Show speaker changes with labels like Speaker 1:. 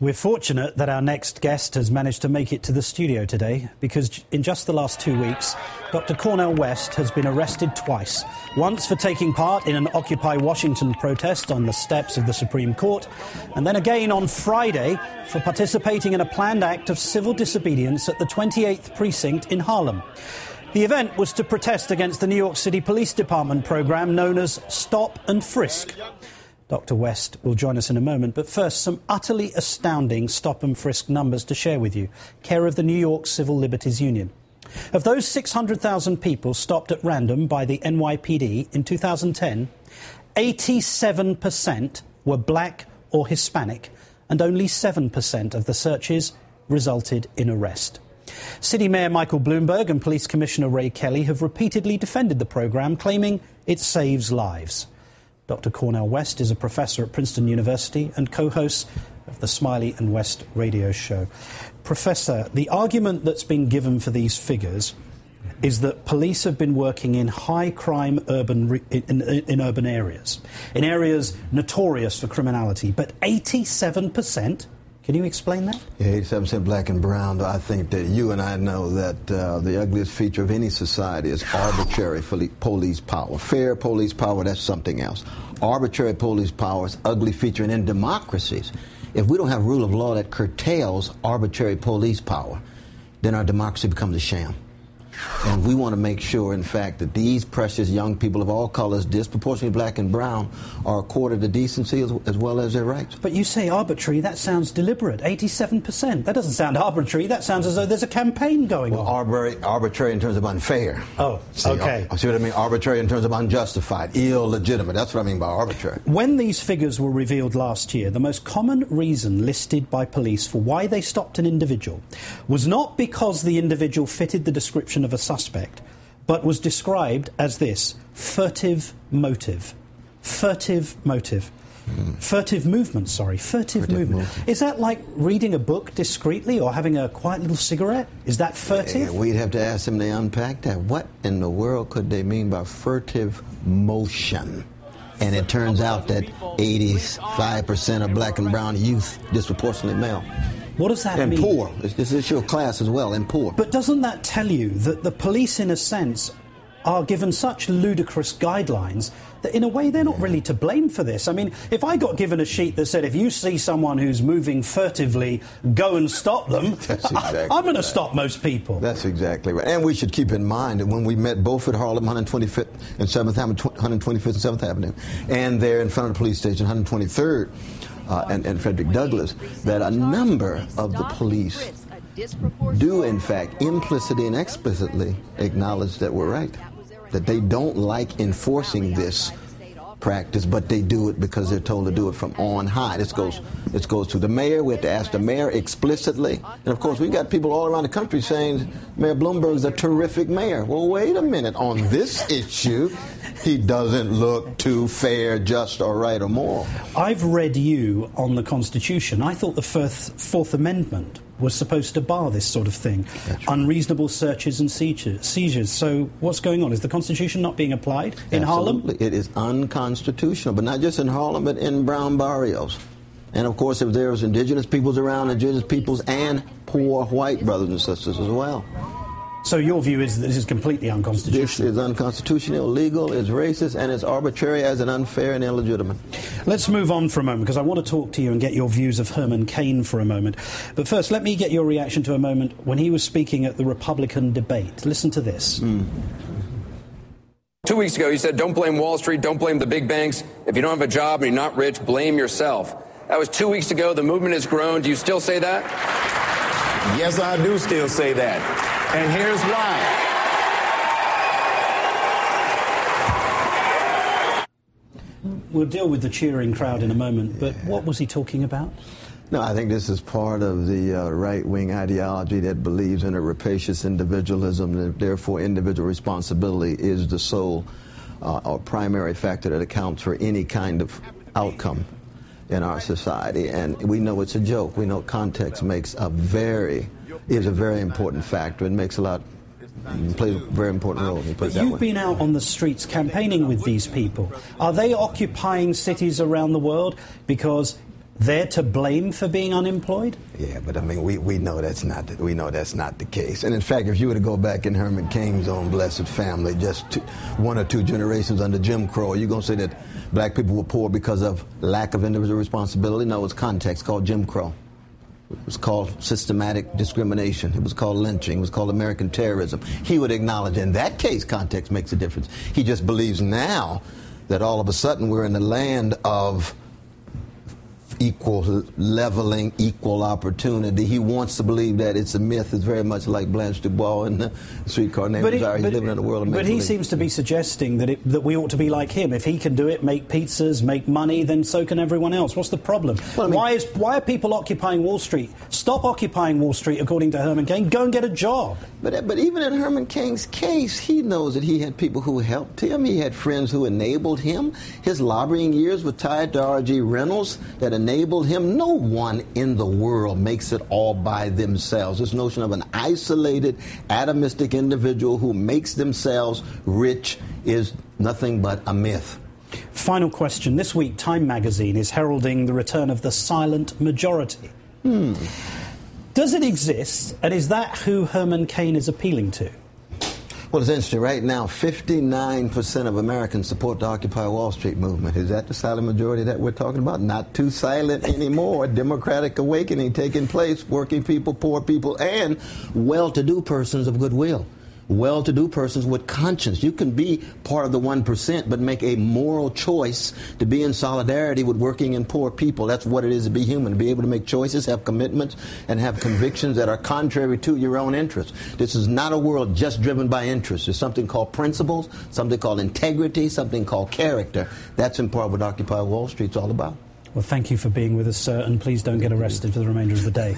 Speaker 1: We're fortunate that our next guest has managed to make it to the studio today, because in just the last 2 weeks, Dr. Cornel West has been arrested twice. Once for taking part in an Occupy Washington protest on the steps of the Supreme Court, and then again on Friday for participating in a planned act of civil disobedience at the 28th Precinct in Harlem. The event was to protest against the New York City Police Department program known as Stop and Frisk. Dr. West will join us in a moment, but first, some utterly astounding stop and frisk numbers to share with you, care of the New York Civil Liberties Union. Of those 600,000 people stopped at random by the NYPD in 2010, 87% were black or Hispanic, and only 7% of the searches resulted in arrest. City Mayor Michael Bloomberg and Police Commissioner Ray Kelly have repeatedly defended the program, claiming it saves lives. Dr. Cornel West is a professor at Princeton University and co-host of the Smiley and West radio show. Professor, the argument that's been given for these figures is that police have been working in high-crime urban areas, in areas notorious for criminality, but 87%? Can you explain that?
Speaker 2: Yeah, 87% black and brown. I think that you and I know that the ugliest feature of any society is arbitrary police power. Fair police power, that's something else. Arbitrary police power is ugly feature. And in democracies, if we don't have rule of law that curtails arbitrary police power, then our democracy becomes a sham. And we want to make sure, in fact, that these precious young people of all colors, disproportionately black and brown, are accorded the decency as well as their rights.
Speaker 1: But you say arbitrary, that sounds deliberate. 87%. That doesn't sound arbitrary. That sounds as though there's a campaign going on.
Speaker 2: Arbitrary in terms of unfair.
Speaker 1: Oh, okay.
Speaker 2: See what I mean? Arbitrary in terms of unjustified, illegitimate. That's what I mean by arbitrary.
Speaker 1: When these figures were revealed last year, the most common reason listed by police for why they stopped an individual was not because the individual fitted the description of a suspect, but was described as this: furtive motive. Furtive motive. Furtive movement, sorry. Furtive movement. Is that like reading a book discreetly or having a quiet little cigarette? Is that furtive?
Speaker 2: Yeah, we'd have to ask them to unpack that. What in the world could they mean by furtive motion? And it turns out that 85% of black and brown youth disproportionately male.
Speaker 1: What does that mean?
Speaker 2: And poor. This is your class as well, and poor.
Speaker 1: But doesn't that tell you that the police, in a sense, are given such ludicrous guidelines that, in a way, they're not really to blame for this? I mean, if I got given a sheet that said, if you see someone who's moving furtively, go and stop them, I'm going to stop most people.
Speaker 2: That's exactly right. And we should keep in mind that when we met both at Harlem, 125th and 7th Avenue, 125th and 7th Avenue, and there in front of the police station, 123rd, and Frederick Douglass, that a number of the police do, in fact, implicitly and explicitly acknowledge that we're right, that they don't like enforcing this practice, but they do it because they're told to do it from on high. This goes to the mayor. We have to ask the mayor explicitly. And, of course, we've got people all around the country saying Mayor Bloomberg's a terrific mayor. Well, wait a minute. On this issue, he doesn't look too fair, just, or right, or moral.
Speaker 1: I've read you on the Constitution. I thought the Fourth Amendment was supposed to bar this sort of thing. Right. Unreasonable searches and seizures. So what's going on? Is the Constitution not being applied in Harlem?
Speaker 2: Absolutely. It is unconstitutional, but not just in Harlem, but in brown barrios. And, of course, if there's indigenous peoples around, indigenous peoples and poor white brothers and sisters as well.
Speaker 1: So your view is that this is completely unconstitutional?
Speaker 2: This is unconstitutional, illegal, it's racist, and it's arbitrary as an unfair and illegitimate.
Speaker 1: Let's move on for a moment, because I want to talk to you and get your views of Herman Cain for a moment. But first, let me get your reaction to a moment when he was speaking at the Republican debate. Listen to this.
Speaker 3: 2 weeks ago, he said, don't blame Wall Street, don't blame the big banks. If you don't have a job and you're not rich, blame yourself. That was 2 weeks ago. The movement has grown. Do you still say that?
Speaker 4: Yes, I do still say that. And here's why.
Speaker 1: We'll deal with the cheering crowd in a moment, but what was he talking about?
Speaker 2: No, I think this is part of the right-wing ideology that believes in a rapacious individualism, and therefore individual responsibility is the sole or primary factor that accounts for any kind of outcome in our society. And we know it's a joke. We know context is a very important factor. It makes plays a very important role.
Speaker 1: But you've been out on the streets campaigning with these people. Are they occupying cities around the world because they're to blame for being unemployed?
Speaker 2: Yeah, but I mean, we know that's not the case. And in fact, if you were to go back in Herman Cain's own blessed family, just one or two generations under Jim Crow, you're going to say that black people were poor because of lack of individual responsibility? No, it's context called Jim Crow. It was called systematic discrimination. It was called lynching. It was called American terrorism. He would acknowledge in that case context makes a difference. He just believes now that all of a sudden we're in the land of equal leveling, equal opportunity. He wants to believe that it's a myth. It's very much like Blanche DuBois in the Streetcar Named Desire. He's living in a world of make-believe.
Speaker 1: But he seems to be suggesting that we ought to be like him. If he can do it, make pizzas, make money, then so can everyone else. What's the problem? Well, I mean, why are people occupying Wall Street? Stop occupying Wall Street, according to Herman Cain. Go and get a job.
Speaker 2: But even in Herman Cain's case, he knows that he had people who helped him. He had friends who enabled him. His lobbying years were tied to R.G. Reynolds that enabled him. No one in the world makes it all by themselves. This notion of an isolated, atomistic individual who makes themselves rich is nothing but a myth.
Speaker 1: Final question. This week, Time magazine is heralding the return of the silent majority. Does it exist, and is that who Herman Cain is appealing to?
Speaker 2: Well, it's interesting. Right now, 59% of Americans support the Occupy Wall Street movement. Is that the silent majority that we're talking about? Not too silent anymore. Democratic awakening taking place. Working people, poor people, and well-to-do persons of goodwill. Well-to-do persons with conscience. You can be part of the 1%, but make a moral choice to be in solidarity with working and poor people. That's what it is to be human, to be able to make choices, have commitments, and have convictions that are contrary to your own interests. This is not a world just driven by interests. There's something called principles, something called integrity, something called character. That's in part what Occupy Wall Street's all about.
Speaker 1: Well, thank you for being with us, sir, and please don't get arrested for the remainder of the day.